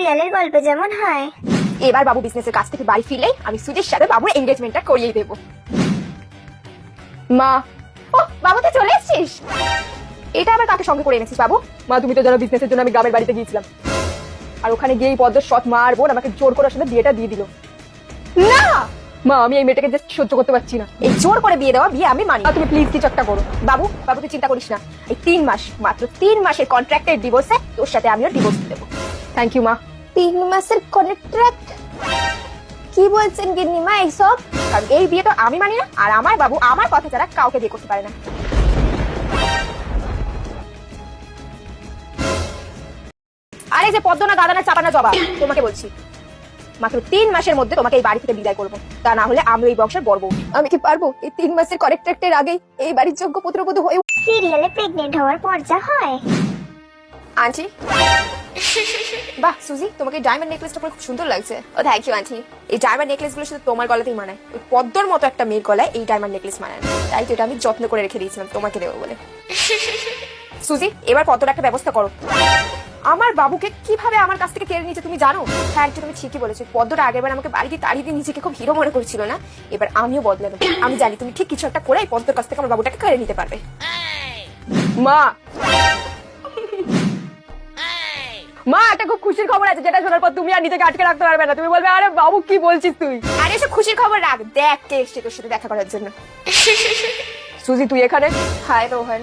সিরিয়ালের গল্পে যেমন হয়। এবার বাবু বিজনেসের কাছ থেকে বাড়ি ফিরলেই আমি সুজির সাথে বাবুর এঙ্গেজমেন্টটা করিয়ে দেবো। মা, ও বাবু তো চলে এসেছিস। এটা আবার কাকে সঙ্গে করে এনেছিস বাবু? মা, তুমি তো জানো বিজনেসের জন্য আমি গ্রামের বাড়িতে গিয়েছিলাম, আর ওখানে গিয়ে পদ্মর সৎ মা আর বোন আমাকে জোর করে ওর সাথে বিয়েটা দিয়ে দিল। না মা, আমি এই মেয়েটাকে জাস্ট সহ্য করতে পারছি না। এই জোর করে বিয়ে দেওয়া বিয়ে আমি মানি না। তুমি প্লিজ কিছু একটা করো। বাবু বাবু তুই চিন্তা করিস না, এই 3 মাস, মাত্র 3 মাসের কন্ট্রাক্টের ডিভোর্সে তোর সাথে আমিও ডিভোর্স দেবো। থ্যাংক ইউ মা। 3 মাসের কন্ট্রাক্ট? কি বলছেন গিন্নিমা এইসব? কারণ এই বিয়ে তো আমি মানি না, আর আমার বাবু আমার কথা ছাড়া কাউকে বিয়ে করতে পারে না। আরে যে পদ্ম না গাদা না চাপা না জবা, তোমাকে বলছি মাত্র 3 মাসের মধ্যে তোমাকে এই বাড়ি থেকে বিদায় করবো, তা না হলে আমি এই বংশের বড় বউ। আমি কি পারবো এই 3 মাসের কন্ট্রাক্টের আগেই এই বাড়ির যোগ্য পুত্রবধূ হয়ে? সিরিয়ালে প্রেগনেন্ট হওয়ার পর যা হয়। আন্টি, বাহ সুজি, তোমাকে এই ডায়মন্ড নেকলেসটা পরে খুব সুন্দর লাগছে। ও থ্যাংক ইউ আন্টি। এই ডায়মন্ড নেকলেস গুলো শুধু তোমার গলাতেই মানায়, ওই পদ্মর মতো একটা মেয়ের গলায় এই ডায়মন্ড নেকলেস মানায়, তাই তো এটা আমি যত্ন করে রেখে দিয়েছিলাম তোমাকে দেবো বলে। সুজি, এবার পদ্মর একটা ব্যবস্থা করো। আমার বাবুকে কিভাবে আমার কাছ থেকে কেড়ে নিয়েছে তুমি জানো? হ্যাঁ আন্টি, তুমি ঠিকই বলেছো। পদ্মটা আগেরবার আমাকে বাড়িতে তাড়িয়ে দিয়ে নিজেকে খুব হিরো মনে করছিল না, এবার আমিও বদলে দেবো। আমি জানি তুমি ঠিক কিছু একটা করে এই পদ্মর কাছ থেকে আমার বাবুটাকে কেড়ে নিতে পারবে। মা, মা একটা খুব খুশির খবর আছে, যেটা শোনার পর তুমি আর নিজেকে আটকে রাখতে পারবে না। তুমি বলবে আরে বাবু কি বলছিস তুই? আরে এসব খুশির খবর রাখ, দেখ কে এসছে তোর সাথে দেখা করার জন্য। সুজি তুই এখানে? হাই রোহন।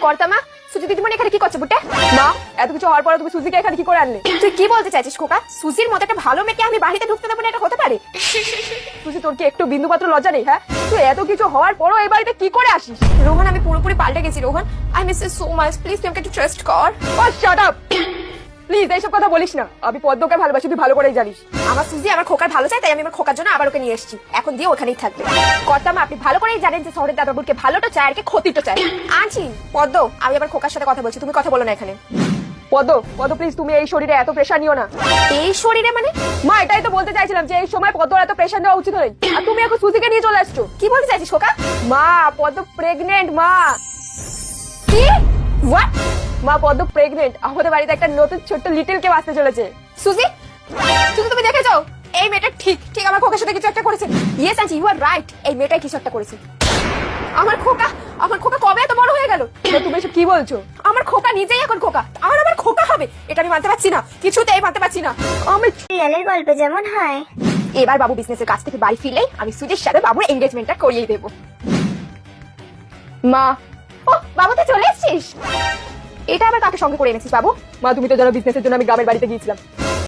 কর্তা মা, সুজি দিদিমণি এখানে কি করছে বুটে? মা, এত কিছু হওয়ার পরে তুমি সুজিকে এখানে কি করে আনলে? তুই কি বলতে চাইছিস খোকা? সুজির মতো একটা ভালো মেয়েকে আমি বাড়িতে ঢুকতে দেবো না, এটা হতে পারে? সুজি তোর কি একটু বিন্দুমাত্র লজ্জা নেই? হ্যাঁ, তুই এত কিছু হওয়ার পরও এই বাড়িতে কি করে আসিস? রোহন, আমি পুরোপুরি পাল্টে গেছি Rohan. I miss you so much, please তুই আমাকে একটু ট্রাস্ট কর। ও শাট আপ প্লিজ, এইসব কথা বলিস না। আমি পদ্মকে ভালোবাসি, তুই ভালো করেই জানিস। আমার সুজি আমার খোকার ভালো চাই, তাই আমি আমার খোকার জন্য আবার ওকে নিয়ে এসেছি। এখন দিয়ে ওখানেই থাকবে। কর্তামা, আপনি ভালো করেই জানেন যে শহরের দাদাবুরকে ভালোটা চায় আর কি ক্ষতিটা চায়। আছি পদ্ম, আমি আবার খোকার সাথে কথা বলছি, তুমি কথা বলো না এখানে। পদ্ম, পদ্ম প্লিজ, তুমি এই শরীরে এত প্রেশার নিও না। এই শরীরে মানে? মা, এটাই তো বলতে চাইছিলাম যে এই সময় পদ্মর এত প্রেশার নেওয়া উচিত নয়, আর তুমি এখন সুজিকে নিয়ে চলে আসছো। কি বলতে চাইছিস খোকা? মা, পদ্ম প্রেগনেন্ট। মা, কি? হোয়াট? মা, পদ্ম প্রেগনেন্ট। আমাদের বাড়িতে একটা নতুন ছোট্ট লিটল কেউ আসতে চলেছে। সুজি, শুধু তুমি দেখে যাও, এই মেয়েটা ঠিক ঠিক আমার খোকার সাথে কিছু একটা করেছে। Yes aunty, you are right, এই মেয়েটাই কিছু একটা করেছে। আমার খোকা কবে এত বড় হয়ে গেল? তুমি এসব কি বলছো? আমার খোকা নিজেই এখন খোকা, আর আমার খোকা হবে এটা আমি মানতে পারছি না, কিছুতেই মানতে পারছি না আমি। সিরিয়ালের গল্পে যেমন হয়। এবার বাবু বিজনেসের কাছ থেকে বাড়ি ফিরলেই আমি সুজির সাথে বাবুর এঙ্গেজমেন্টটা করিয়ে দেবো। মা, ও বাবু তো চলে এসেছিস। এটা আবার কাকে সঙ্গে করে এনেছিস বাবু? মা, তুমি তো জানো বিজনেসের জন্য আমি গ্রামের বাড়িতে গিয়েছিলাম,